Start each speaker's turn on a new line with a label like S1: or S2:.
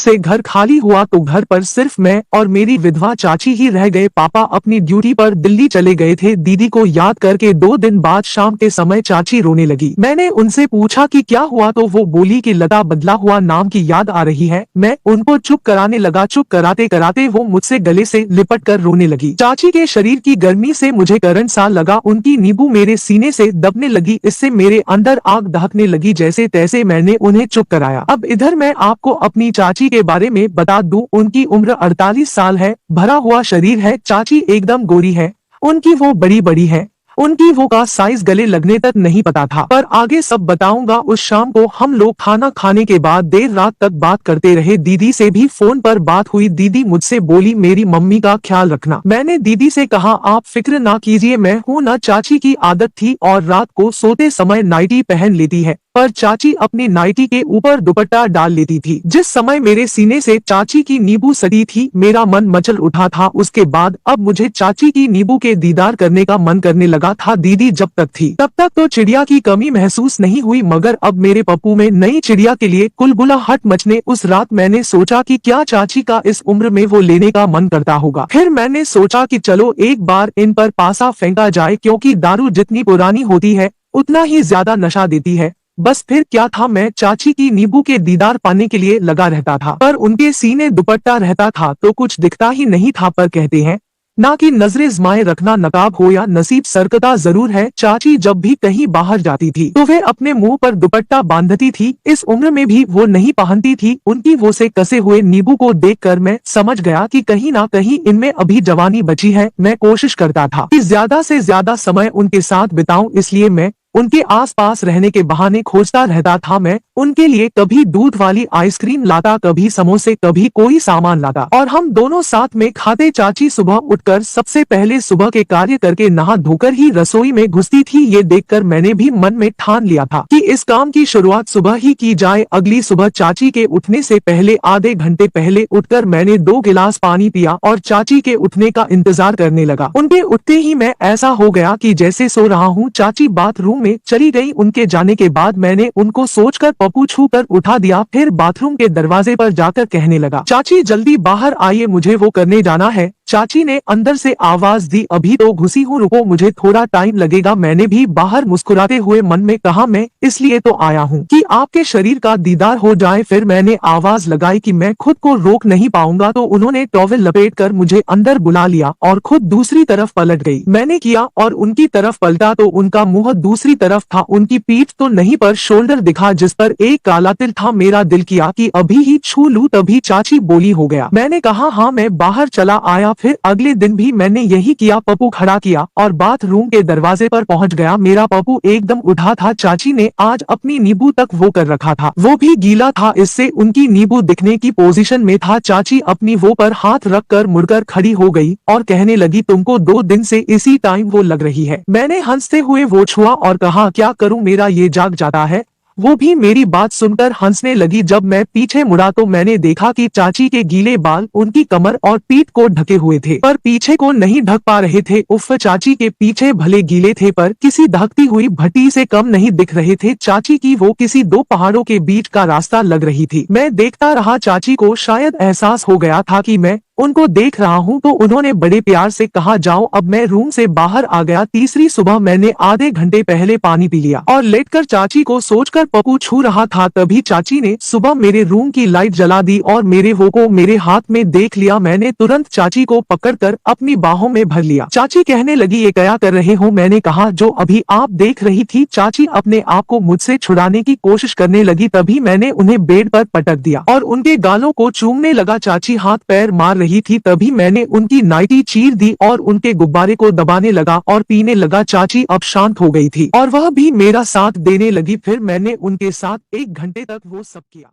S1: से घर खाली हुआ तो घर पर सिर्फ मैं और मेरी विधवा चाची ही रह गए। पापा अपनी ड्यूटी पर दिल्ली चले गए थे। दीदी को याद करके 2 दिन बाद शाम के समय चाची रोने लगी। मैंने उनसे पूछा कि क्या हुआ तो वो बोली कि लता बदला हुआ नाम की याद आ रही है। मैं उनको चुप कराने लगा। चुप कराते कराते वो मुझसे गले से लिपट कर रोने लगी। चाची के शरीर की गर्मी से मुझे करंट सा लगा। उनकी नींबू मेरे सीने से दबने लगी। इससे मेरे अंदर आग दहकने लगी। जैसे तैसे मैंने उन्हें चुप कराया। अब इधर मैं आपको अपनी चाची के बारे में बता दूं, उनकी उम्र 48 साल है। भरा हुआ शरीर है। चाची एकदम गोरी है। उनकी वो बड़ी बड़ी है। उनकी वो का साइज गले लगने तक नहीं पता था, पर आगे सब बताऊंगा। उस शाम को हम लोग खाना खाने के बाद देर रात तक बात करते रहे। दीदी से भी फोन पर बात हुई। दीदी मुझसे बोली मेरी मम्मी का ख्याल रखना। मैंने दीदी से कहा आप फिक्र ना कीजिए, मैं हूँ ना। चाची की आदत थी और रात को सोते समय नाइटी पहन लेती है, पर चाची अपनी नाइटी के ऊपर दुपट्टा डाल लेती थी। जिस समय मेरे सीने से चाची की नींबू सटी थी, मेरा मन मचल उठा था। उसके बाद अब मुझे चाची की नींबू के दीदार करने का मन करने लगा था। दीदी जब तक थी तब तक तो चिड़िया की कमी महसूस नहीं हुई, मगर अब मेरे पप्पू में नई चिड़िया के लिए कुलबुलाहट मचने। उस रात मैंने सोचा कि क्या चाची का इस उम्र में वो लेने का मन करता होगा। फिर मैंने सोचा कि चलो एक बार इन पर पासा फेंका जाए, क्योंकि दारू जितनी पुरानी होती है उतना ही ज्यादा नशा देती है। बस फिर क्या था, मैं चाची की नींबू के दीदार पाने के लिए लगा रहता था, पर उनके सीने दुपट्टा रहता था तो कुछ दिखता ही नहीं था। पर कहते हैं ना कि नजरे जमाए रखना नकाब हो या नसीब, सरकता जरूर है। चाची जब भी कहीं बाहर जाती थी तो वे अपने मुंह पर दुपट्टा बांधती थी। इस उम्र में भी वो नहीं पहनती थी। उनकी वो से कसे हुए नींबू को देखकर मैं समझ गया कि कहीं ना कहीं इनमें अभी जवानी बची है। मैं कोशिश करता था कि ज्यादा से ज्यादा समय उनके साथ बिताऊं, इसलिए मैं उनके आसपास रहने के बहाने खोजता रहता था। मैं उनके लिए कभी दूध वाली आइसक्रीम लाता, कभी समोसे, कभी कोई सामान लाता और हम दोनों साथ में खाते। चाची सुबह उठकर सबसे पहले सुबह के कार्य करके नहा धोकर ही रसोई में घुसती थी। ये देखकर मैंने भी मन में ठान लिया था कि इस काम की शुरुआत सुबह ही की जाए। अगली सुबह चाची के उठने से पहले आधे घंटे पहले उठकर मैंने 2 गिलास पानी पिया और चाची के उठने का इंतजार करने लगा। उनके उठते ही मैं ऐसा हो गया कि जैसे सो रहा हूँ। चाची बाथरूम में चली गई। उनके जाने के बाद मैंने उनको सोचकर पप्पू छू कर उठा दिया। फिर बाथरूम के दरवाजे पर जाकर कहने लगा चाची जल्दी बाहर आइए, मुझे वो करने जाना है। चाची ने अंदर से आवाज दी अभी तो घुसी हूँ, रुको मुझे थोड़ा टाइम लगेगा। मैंने भी बाहर मुस्कुराते हुए मन में कहा मैं इसलिए तो आया हूँ कि आपके शरीर का दीदार हो जाए। फिर मैंने आवाज लगाई कि मैं खुद को रोक नहीं पाऊंगा, तो उन्होंने टॉवेल लपेटकर मुझे अंदर बुला लिया और खुद दूसरी तरफ पलट गई। मैंने किया और उनकी तरफ पलटा तो उनका मुंह दूसरी तरफ था। उनकी पीठ तो नहीं पर शोल्डर दिखा जिस पर एक काला तिल था। मेरा दिल किया कि अभी ही छू लूं, तभी चाची बोली हो गया। मैंने कहा हाँ मैं बाहर चला आया। फिर अगले दिन भी मैंने यही किया। पप्पू खड़ा किया और बाथरूम के दरवाजे पर पहुंच गया। मेरा पप्पू एकदम उठा था। चाची ने आज अपनी नींबू तक वो कर रखा था, वो भी गीला था, इससे उनकी नींबू दिखने की पोजीशन में था। चाची अपनी वो पर हाथ रखकर मुड़कर खड़ी हो गई और कहने लगी तुमको 2 दिन से इसी टाइम वो लग रही है। मैंने हंसते हुए वो छुआ और कहा क्या करूं, मेरा ये जाग जाता है। वो भी मेरी बात सुनकर हंसने लगी। जब मैं पीछे मुड़ा तो मैंने देखा कि चाची के गीले बाल उनकी कमर और पीठ को ढके हुए थे, पर पीछे को नहीं ढक पा रहे थे। उफ, चाची के पीछे भले गीले थे पर किसी दहकती हुई भट्टी से कम नहीं दिख रहे थे। चाची की वो किसी 2 पहाड़ों के बीच का रास्ता लग रही थी। मैं देखता रहा। चाची को शायद एहसास हो गया था कि मैं उनको देख रहा हूँ, तो उन्होंने बड़े प्यार से कहा जाओ। अब मैं रूम से बाहर आ गया। तीसरी सुबह मैंने आधे घंटे पहले पानी पी लिया और लेटकर चाची को सोचकर पप्पू छू रहा था। तभी चाची ने सुबह मेरे रूम की लाइट जला दी और मेरे वो को मेरे हाथ में देख लिया। मैंने तुरंत चाची को पकड़कर अपनी बाहों में भर लिया। चाची कहने लगी ये क्या कर रहे हो। मैंने कहा जो अभी आप देख रही थी। चाची अपने आप को मुझसे छुड़ाने की कोशिश करने लगी। तभी मैंने उन्हें बेड पर पटक दिया और उनके गालों को चूमने लगा। चाची हाथ पैर मार रही थी। तभी मैंने उनकी नाइटी चीर दी और उनके गुब्बारे को दबाने लगा और पीने लगा। चाची अब शांत हो गई थी और वह भी मेरा साथ देने लगी। फिर मैंने उनके साथ 1 घंटे तक वो सब किया।